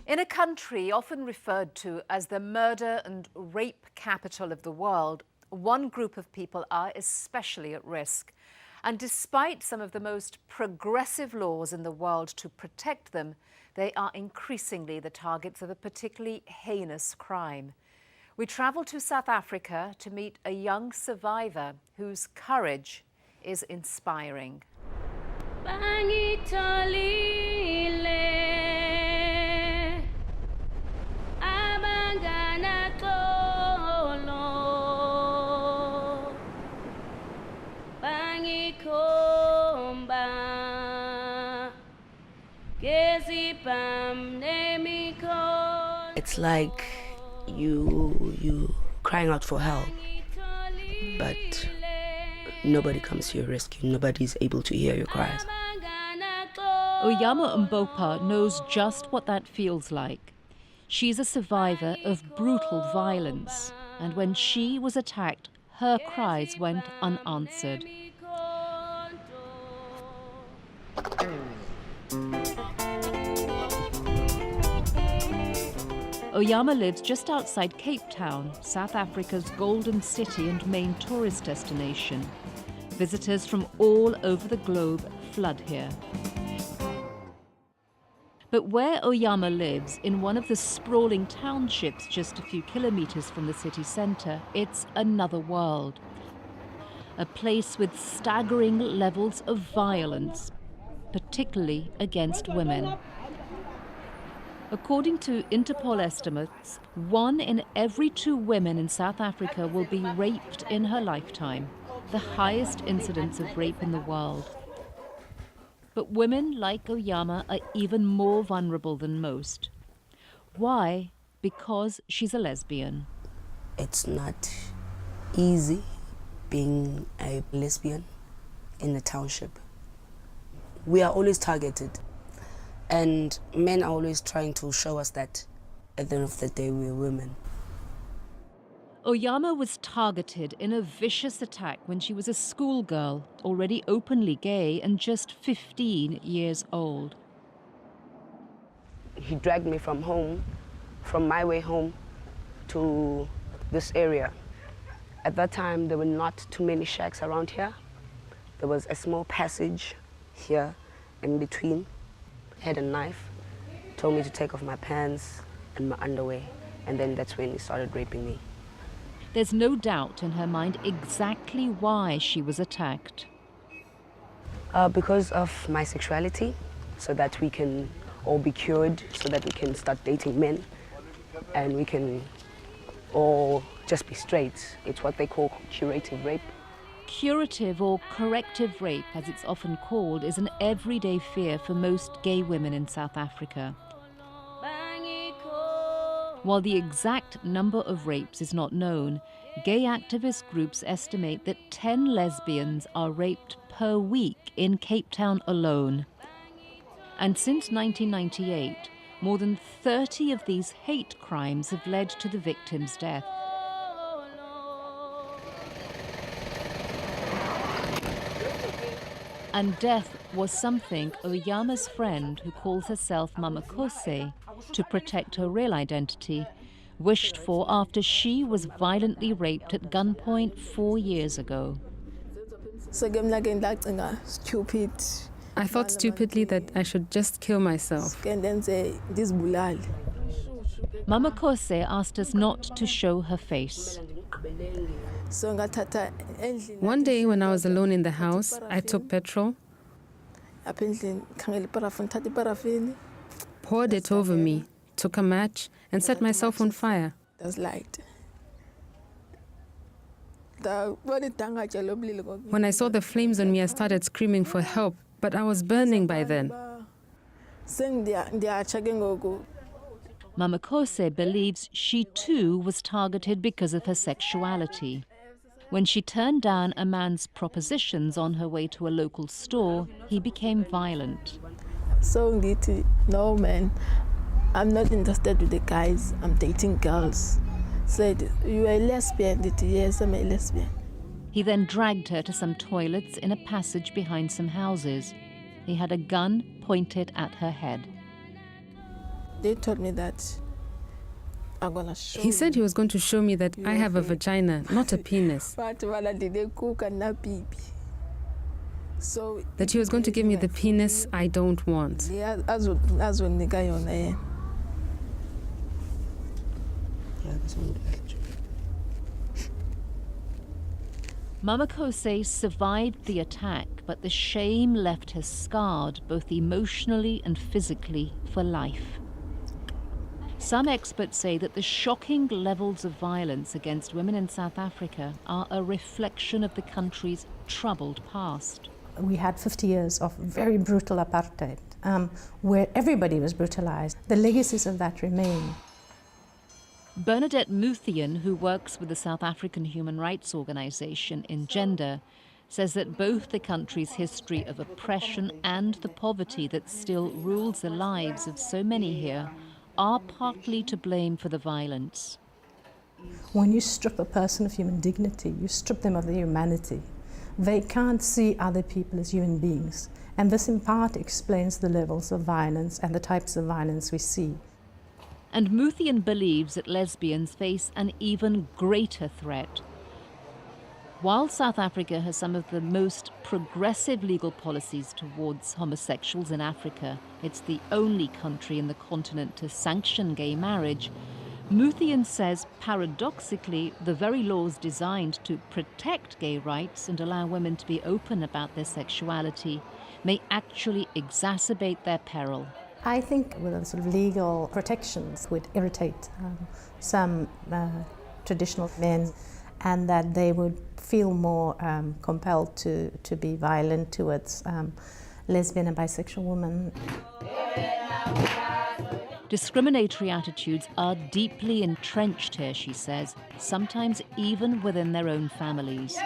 In a country often referred to as the murder and rape capital of the world, one group of people are especially at risk. And despite some of the most progressive laws in the world to protect them, they are increasingly the targets of a particularly heinous crime. We travel to South Africa to meet a young survivor whose courage is inspiring. It's like you crying out for help, but nobody comes to your rescue. Nobody's able to hear your cries. Oyama Mbopa knows just what that feels like. She's a survivor of brutal violence, and when she was attacked, her cries went unanswered. Oyama lives just outside Cape Town, South Africa's golden city and main tourist destination. Visitors from all over the globe flood here. But where Oyama lives, in one of the sprawling townships just a few kilometers from the city centre, it's another world. A place with staggering levels of violence, particularly against women. According to Interpol estimates, 1 in every 2 women in South Africa will be raped in her lifetime, the highest incidence of rape in the world. But women like Oyama are even more vulnerable than most. Why? Because she's a lesbian. It's not easy being a lesbian in the township. We are always targeted. And men are always trying to show us that at the end of the day we're women. Oyama was targeted in a vicious attack when she was a schoolgirl, already openly gay and just 15 years old. He dragged me from home, from my way home, to this area. At that time, there were not too many shacks around here. There was a small passage here in between. Had a knife, told me to take off my pants and my underwear, and then that's when he started raping me. There's no doubt in her mind exactly why she was attacked. Because of my sexuality, so that we can all be cured, so that we can start dating men, and we can all just be straight. It's what they call curative rape. Curative or corrective rape, as it's often called, is an everyday fear for most gay women in South Africa. While the exact number of rapes is not known, gay activist groups estimate that 10 lesbians are raped per week in Cape Town alone. And since 1998, more than 30 of these hate crimes have led to the victim's death. And death was something Oyama's friend, who calls herself Mama Kose, to protect her real identity, wished for after she was violently raped at gunpoint 4 years ago. I thought stupidly that I should just kill myself. Mama Kose asked us not to show her face. One day when I was alone in the house, I took petrol, poured it over me, took a match, and set myself on fire. When I saw the flames on me, I started screaming for help, but I was burning by then. Mama Kose believes she too was targeted because of her sexuality. When she turned down a man's propositions on her way to a local store, he became violent. So, no man, I'm not interested with the guys, I'm dating girls. Said, you are a lesbian? Yes, I'm a lesbian. He then dragged her to some toilets in a passage behind some houses. He had a gun pointed at her head. They told me that I'm gonna show He said he was going to show me that I have a vagina, not a penis. So That he was going to give me the penis I don't want. Mama Kose survived the attack, but the shame left her scarred both emotionally and physically for life. Some experts say that the shocking levels of violence against women in South Africa are a reflection of the country's troubled past. We had 50 years of very brutal apartheid, where everybody was brutalized. The legacies of that remain. Bernadette Muthian, who works with the South African human rights organization in Gender, says that both the country's history of oppression and the poverty that still rules the lives of so many here are partly to blame for the violence. When you strip a person of human dignity, you strip them of their humanity. They can't see other people as human beings. And this in part explains the levels of violence and the types of violence we see. And Muthian believes that lesbians face an even greater threat. While South Africa has some of the most progressive legal policies towards homosexuals in Africa, it's the only country in the continent to sanction gay marriage. Muthian says, paradoxically, the very laws designed to protect gay rights and allow women to be open about their sexuality may actually exacerbate their peril. I think with the sort of legal protections would irritate some traditional men, and that they would feel more compelled to be violent towards lesbian and bisexual women. Discriminatory attitudes are deeply entrenched here, she says, sometimes even within their own families.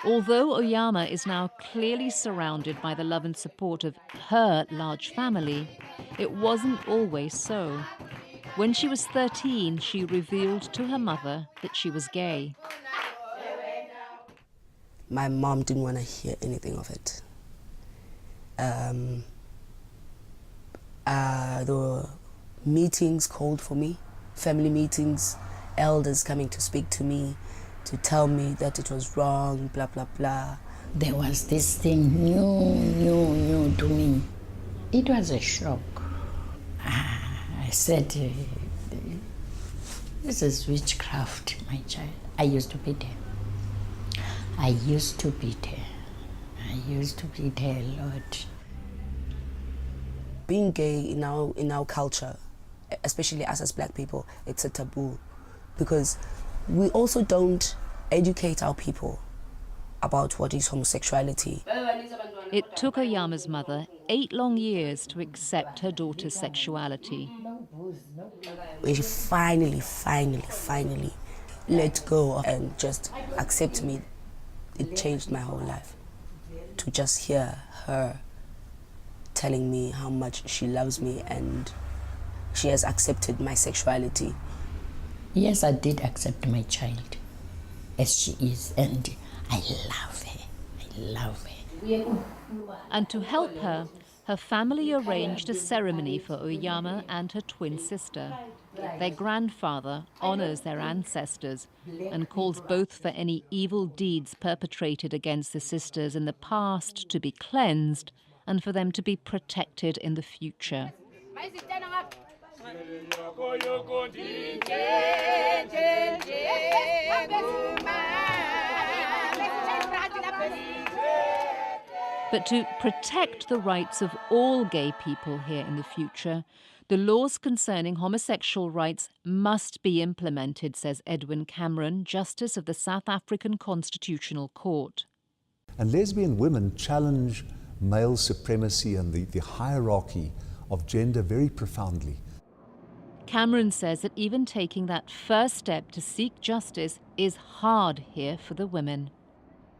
Although Oyama is now clearly surrounded by the love and support of her large family, it wasn't always so. When she was 13, she revealed to her mother that she was gay. My mom didn't want to hear anything of it. There were meetings called for me, family meetings, elders coming to speak to me, to tell me that it was wrong, blah, blah, blah. There was this thing new to me. It was a shock. I said, this is witchcraft, my child. I used to beat her. I used to beat her a lot. Being gay in our culture, especially us as black people, it's a taboo, because we also don't educate our people about what is homosexuality. It took Oyama's mother 8 long years to accept her daughter's sexuality. When she finally let go and just accept me, it changed my whole life. To just hear her telling me how much she loves me and she has accepted my sexuality. Yes, I did accept my child as she is, and I love her. I love her. And to help her, her family arranged a ceremony for Oyama and her twin sister. Their grandfather honors their ancestors and calls both for any evil deeds perpetrated against the sisters in the past to be cleansed and for them to be protected in the future. But to protect the rights of all gay people here in the future, the laws concerning homosexual rights must be implemented, says Edwin Cameron, Justice of the South African Constitutional Court. And lesbian women challenge male supremacy and the hierarchy of gender very profoundly. Cameron says that even taking that first step to seek justice is hard here for the women.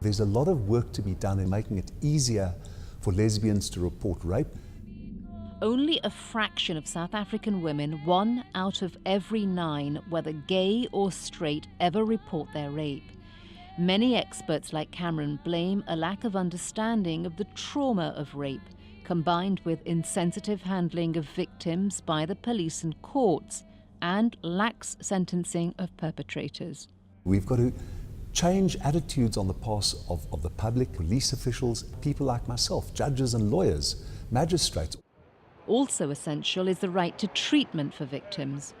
There's a lot of work to be done in making it easier for lesbians to report rape. Only a fraction of South African women, 1 out of every 9, whether gay or straight, ever report their rape. Many experts like Cameron blame a lack of understanding of the trauma of rape, combined with insensitive handling of victims by the police and courts, and lax sentencing of perpetrators. We've got to change attitudes on the part of the public, police officials, people like myself, judges and lawyers, magistrates. Also essential is the right to treatment for victims.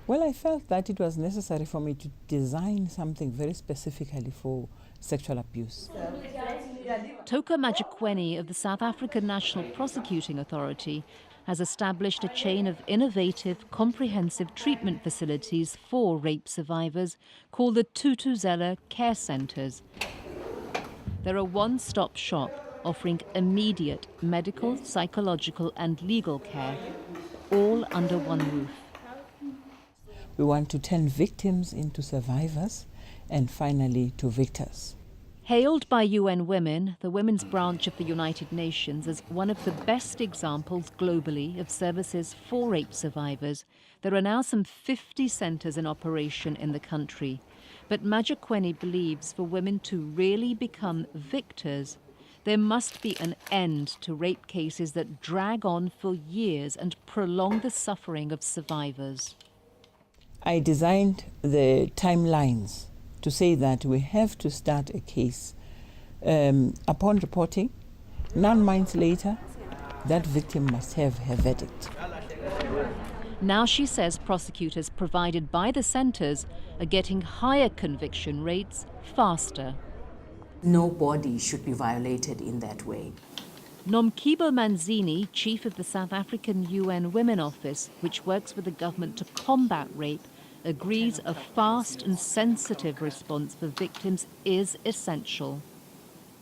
Well, I felt that it was necessary for me to design something very specifically for sexual abuse. Toka Majikweni of the South African National Prosecuting Authority has established a chain of innovative, comprehensive treatment facilities for rape survivors called the Tutuzela Care Centres. They're a one-stop shop offering immediate medical, psychological and legal care, all under one roof. We want to turn victims into survivors and finally to victors. Hailed by UN Women, the women's branch of the United Nations, as one of the best examples globally of services for rape survivors, there are now some 50 centres in operation in the country. But Majikweni believes for women to really become victors, there must be an end to rape cases that drag on for years and prolong the suffering of survivors. I designed the timelines to say that we have to start a case upon reporting. 9 months later, that victim must have her verdict. Now she says prosecutors provided by the centres are getting higher conviction rates faster. Nobody should be violated in that way. Nomkibo Manzini, chief of the South African UN Women Office, which works with the government to combat rape, agrees a fast and sensitive response for victims is essential.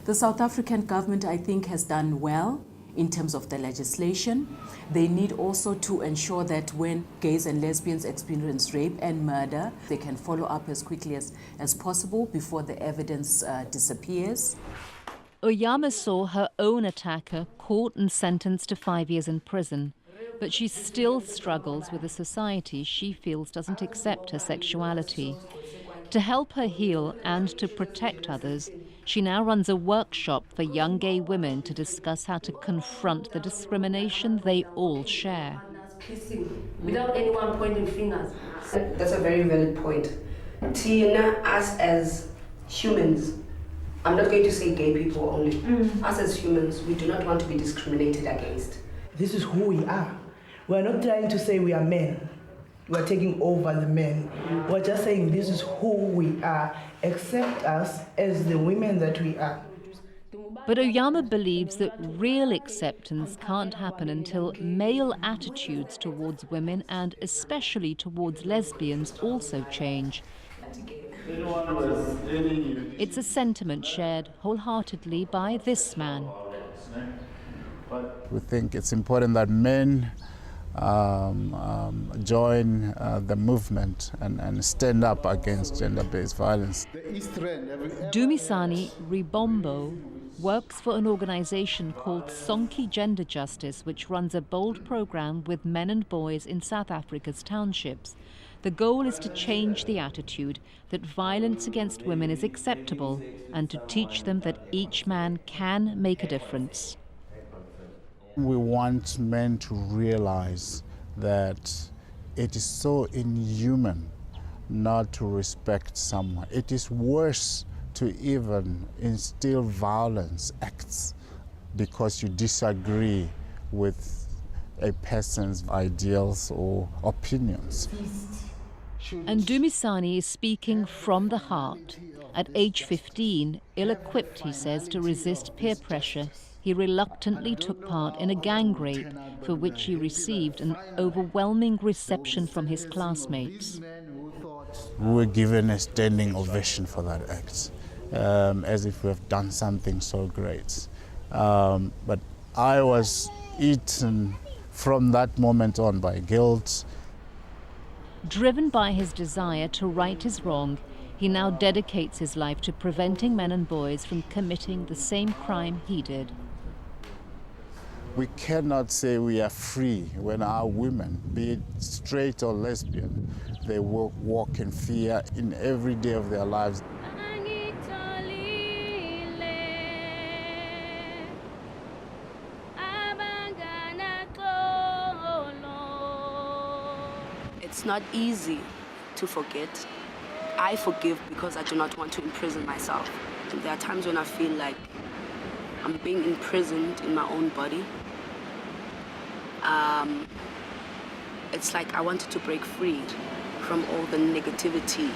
The South African government, I think, has done well in terms of the legislation. They need also to ensure that when gays and lesbians experience rape and murder, they can follow up as quickly as possible before the evidence disappears. Oyama saw her own attacker caught and sentenced to 5 years in prison, but she still struggles with a society she feels doesn't accept her sexuality. To help her heal and to protect others, she now runs a workshop for young gay women to discuss how to confront the discrimination they all share. Without anyone pointing fingers. That's a very valid point. Tina, us as humans, I'm not going to say gay people only, us as humans, we do not want to be discriminated against. This is who we are. We're not trying to say we are men. We're taking over the men. We're just saying this is who we are. Accept us as the women that we are. But Oyama believes that real acceptance can't happen until male attitudes towards women and especially towards lesbians also change. It's a sentiment shared wholeheartedly by this man. We think it's important that men join the movement and stand up against gender-based violence. Dumisani Ribombo works for an organization called Sonki Gender Justice, which runs a bold program with men and boys in South Africa's townships. The goal is to change the attitude that violence against women is acceptable and to teach them that each man can make a difference. We want men to realize that it is so inhuman not to respect someone. It is worse to even instill violence acts because you disagree with a person's ideals or opinions. And Dumisani is speaking from the heart. At age 15, ill-equipped, he says, to resist peer pressure, he reluctantly took part in a gang rape for which he received an overwhelming reception from his classmates. We were given a standing ovation for that act, as if we have done something so great. But I was eaten from that moment on by guilt. Driven by his desire to right his wrong, he now dedicates his life to preventing men and boys from committing the same crime he did. We cannot say we are free when our women, be it straight or lesbian, they walk in fear in every day of their lives. It's not easy to forget. I forgive because I do not want to imprison myself. And there are times when I feel like I'm being imprisoned in my own body. It's like I wanted to break free from all the negativity.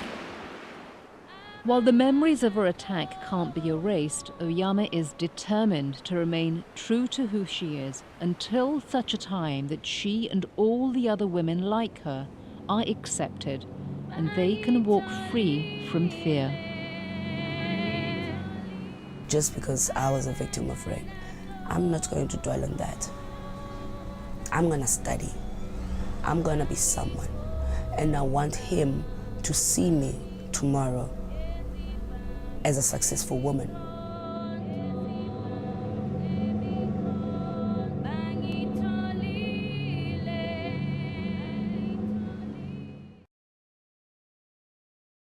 While the memories of her attack can't be erased, Oyama is determined to remain true to who she is until such a time that she and all the other women like her are accepted and they can walk free from fear. Just because I was a victim of rape, I'm not going to dwell on that. I'm going to study. I'm going to be someone. And I want him to see me tomorrow as a successful woman.